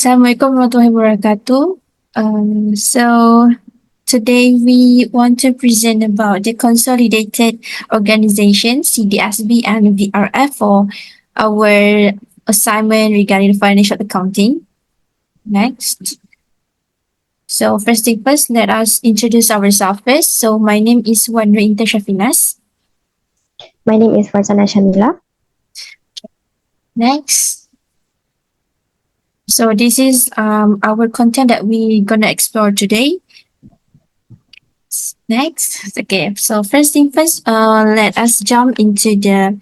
Assalamualaikum warahmatullahi wabarakatuh. So today we want to present about the Consolidated Organization (CDSB) and VRF for our assignment regarding financial accounting. Next. So first thing first, let us introduce ourselves first. So my name is Wandra Inter Shafinas. My name is Farzana Shamila. Next. So this is our content that we're gonna explore today. Next, okay. So first thing first, let us jump into the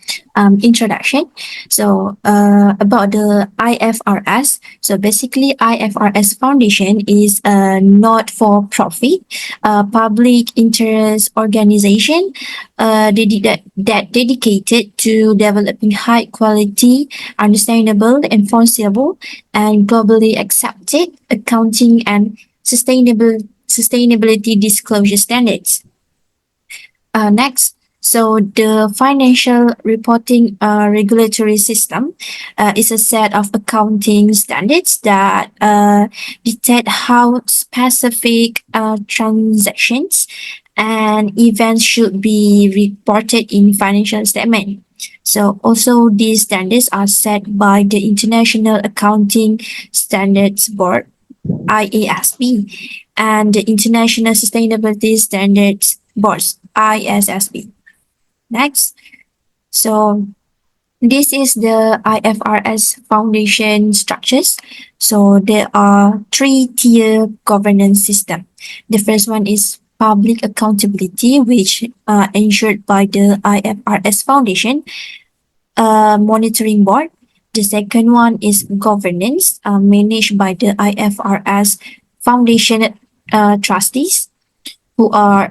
introduction. So about the IFRS. So basically, IFRS Foundation is a not-for-profit, public interest organization, that dedicated to developing high quality, understandable, enforceable, and globally accepted accounting and sustainability disclosure standards. Next, so the financial reporting regulatory system is a set of accounting standards that dictate how specific transactions and events should be reported in financial statement. So also these standards are set by the International Accounting Standards Board, IASB, and the International Sustainability Standards Boards, ISSB. Next, so this is the IFRS foundation structures. So there are three-tier governance system. The first one is public accountability, which ensured by the IFRS foundation monitoring board. The second one is governance, managed by the IFRS Foundation trustees who are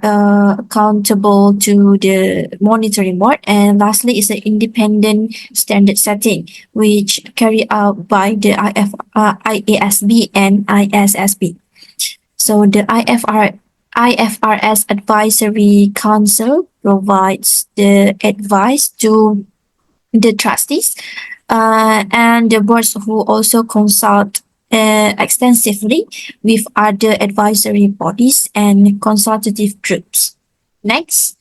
accountable to the monitoring board. And lastly is the independent standard setting, which carried out by the IASB and ISSB. So the IFRS Advisory Council provides the advice to the trustees and the boards who also consult extensively with other advisory bodies and consultative groups. Next.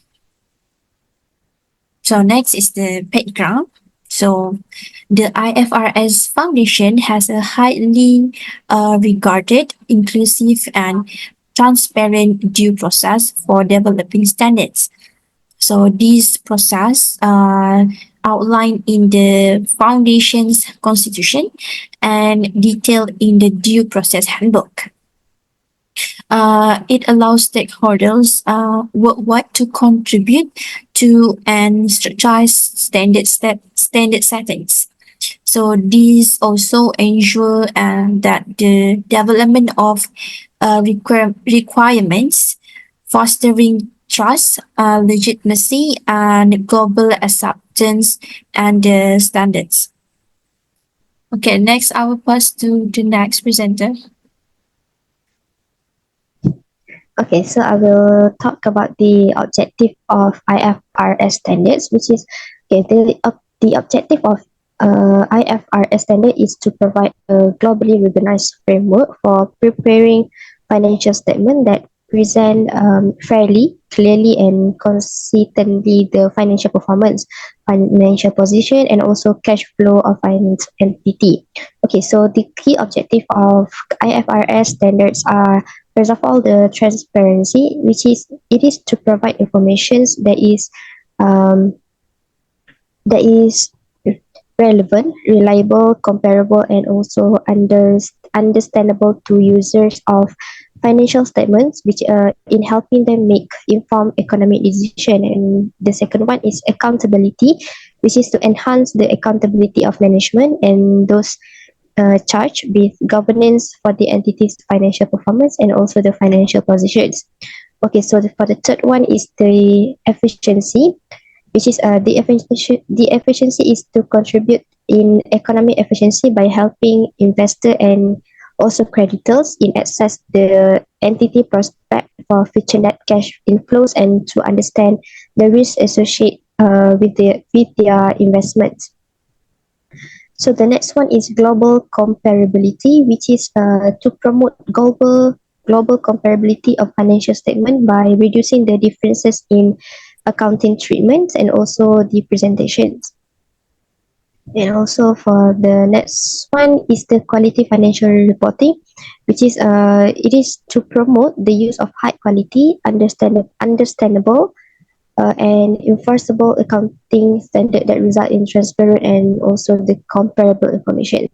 So next is the background. So the IFRS Foundation has a highly regarded, inclusive, and transparent due process for developing standards. So this process outlined in the foundation's constitution and detailed in the due process handbook. It allows stakeholders worldwide to contribute to and strategize standard settings. So these also ensure that the development of requirements fostering trust, legitimacy, and global acceptance and standards. Okay, next I will pass to the next presenter. Okay, so I will talk about the objective of IFRS standards, which is the objective of IFRS standard is to provide a globally recognized framework for preparing financial statement that present fairly, clearly, and consistently the financial performance, financial position, and also cash flow of finance entity. Okay, so the key objective of IFRS standards are, first of all, the transparency, which is it is to provide information that is relevant, reliable, comparable, and also understandable to users of financial statements, which in helping them make informed economic decision. And the second one is accountability, which is to enhance the accountability of management and those charged with governance for the entity's financial performance and also the financial positions. Okay, so for the third one is the efficiency, which is the efficiency is to contribute in economic efficiency by helping investor and also creditors in access the entity prospect for future net cash inflows and to understand the risk associated with their investments. So the next one is global comparability, which is to promote global comparability of financial statement by reducing the differences in accounting treatments and also the presentations. And also for the next one is the quality financial reporting, which is it is to promote the use of high quality, understandable, and enforceable accounting standard that result in transparent and also the comparable information.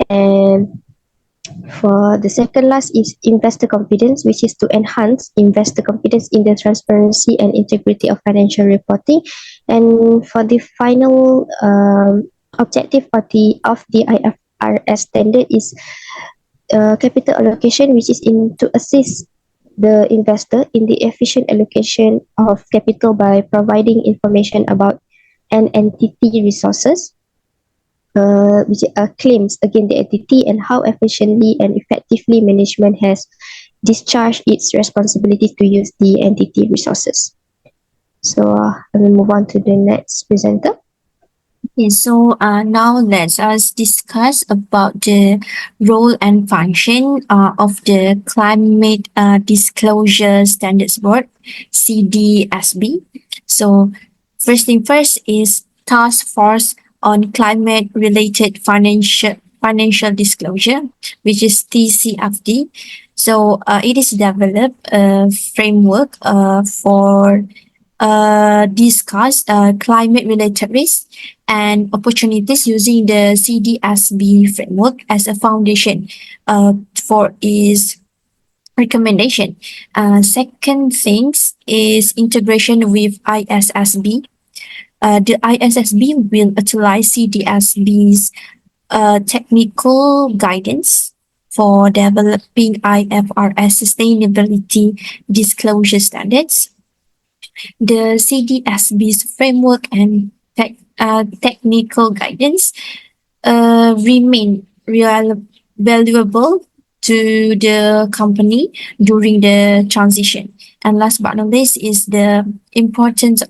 And for the second last is investor confidence, which is to enhance investor confidence in the transparency and integrity of financial reporting. And for the final objective of the IFRS standard is capital allocation, which is in to assist the investor in the efficient allocation of capital by providing information about an entity resources, which claims against the entity and how efficiently and effectively management has discharged its responsibility to use the entity resources. So I will move on to the next presenter. Okay, so now let's us discuss about the role and function of the Climate Disclosure Standards Board, CDSB. So first thing first is Task Force on Climate Related Financial Disclosure, which is TCFD. So it is developed a framework for discuss climate related risks and opportunities using the CDSB framework as a foundation for its recommendation. Second things is integration with ISSB. The ISSB will utilize CDSB's technical guidance for developing IFRS sustainability disclosure standards. The CDSB's framework and technical guidance remain valuable to the company during the transition. And last but not least is the importance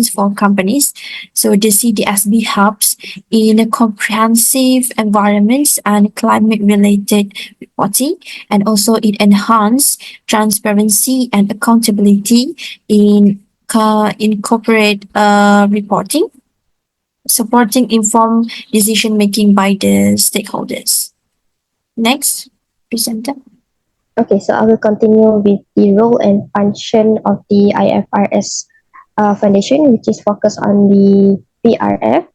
for companies. So the CDSB helps in a comprehensive environments and climate related reporting, and also it enhance transparency and accountability in corporate reporting, supporting informed decision making by the stakeholders. Next, presenter. Okay, so I will continue with the role and function of the IFRS Foundation, which is focused on the VRF,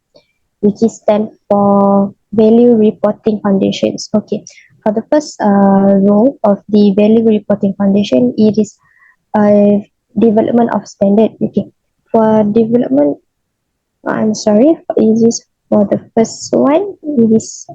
which is stand for Value Reporting Foundations. Okay, for the first role of the Value Reporting Foundation, it is development of standard. Okay, for development, I'm sorry, it is for the first one. It is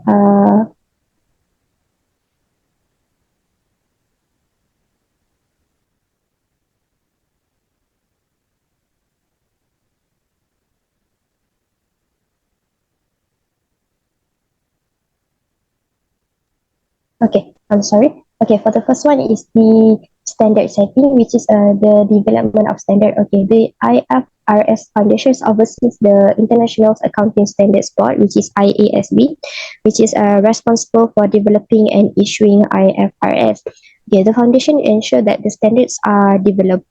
okay, I'm sorry. Okay, for the first one is the standard setting, which is the development of standard. Okay, the IFRS Foundations oversees the International Accounting Standards Board, which is IASB, which is responsible for developing and issuing IFRS. Okay, the foundation ensure that the standards are developed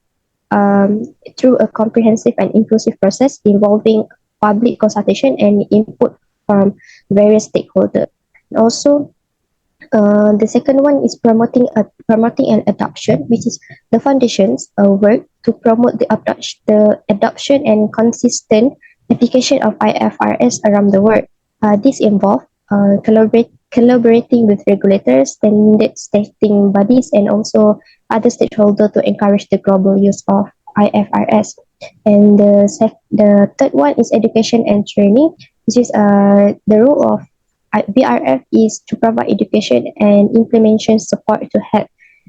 through a comprehensive and inclusive process involving public consultation and input from various stakeholders. Also, the second one is promoting an adoption, which is the foundation's work to promote the adoption and consistent application of IFRS around the world. This involves collaborating with regulators, standard setting bodies, and also other stakeholders to encourage the global use of IFRS. And the third one is education and training, which is the role of VRF is to provide education and implementation support to help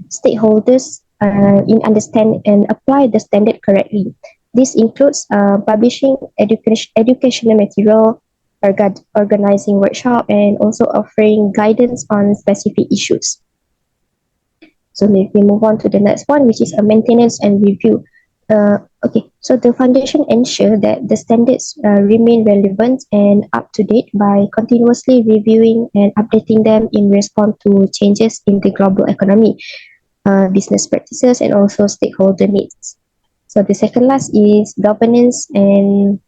stakeholders in understand and apply the standard correctly. This includes publishing educational material, organizing workshop, and also offering guidance on specific issues. So maybe move on to the next one, which is a maintenance and review. Okay, So the foundation ensure that the standards remain relevant and up to date by continuously reviewing and updating them in response to changes in the global economy, business practices, and also stakeholder needs. So the second last is governance and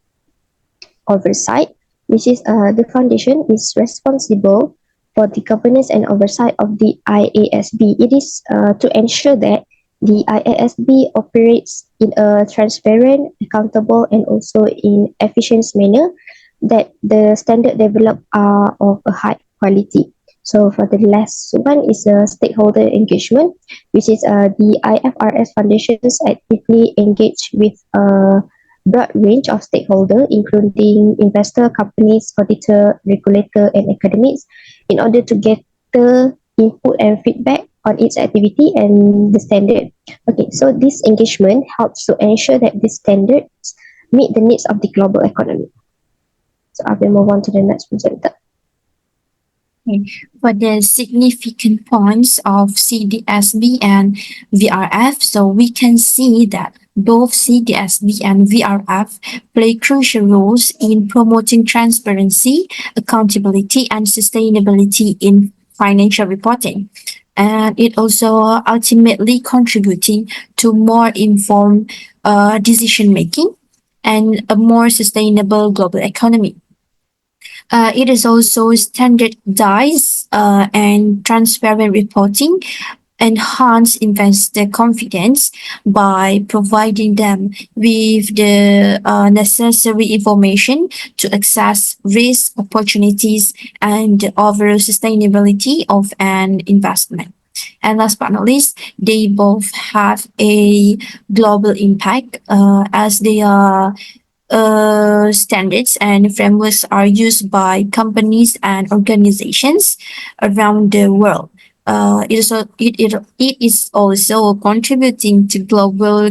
oversight, which is the foundation is responsible for the governance and oversight of the IASB. It is to ensure that the IASB operates in a transparent, accountable, and also in efficient manner, that the standard developed are of a high quality. So for the last one is stakeholder engagement, which is the IFRS foundations actively engage with broad range of stakeholders, including investor, companies, auditor, regulator, and academics, in order to get the input and feedback on its activity and the standard. Okay, so this engagement helps to ensure that these standards meet the needs of the global economy. So I will move on to the next presenter. Okay. For the significant points of CDSB and VRF, so we can see that both CDSB and VRF play crucial roles in promoting transparency, accountability, and sustainability in financial reporting. And it also ultimately contributing to more informed decision making and a more sustainable global economy. It is also standardized and transparent reporting, enhance investor confidence by providing them with the necessary information to assess risk, opportunities, and the overall sustainability of an investment. And last but not least, they both have a global impact as they are standards and frameworks are used by companies and organizations around the world. It is also contributing to global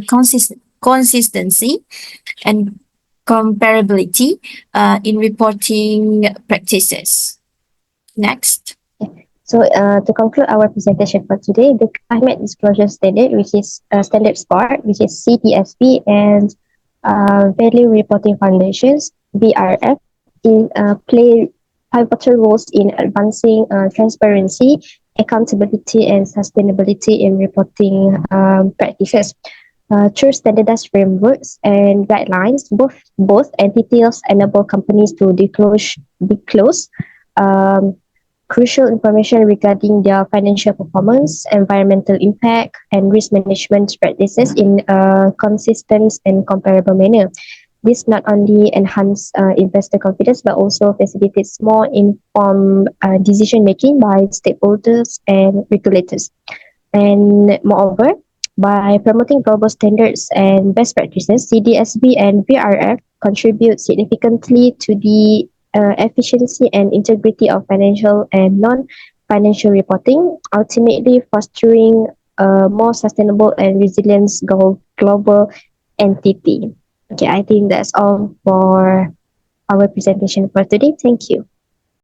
consistency and comparability in reporting practices. Next. So to conclude our presentation for today, the climate disclosure standard, which is standard sport, which is CTSP, and value reporting foundations, BRF, in play pivotal roles in advancing transparency, accountability, and sustainability in reporting practices. Through standardized frameworks and guidelines, both entities enable companies to disclose um, crucial information regarding their financial performance, environmental impact, and risk management practices in a consistent and comparable manner. This not only enhances investor confidence but also facilitates more informed decision making by stakeholders and regulators. And moreover, by promoting global standards and best practices, CDSB and VRF contribute significantly to the efficiency and integrity of financial and non-financial reporting, ultimately fostering a more sustainable and resilient global entity. Okay, I think that's all for our presentation for today. Thank you.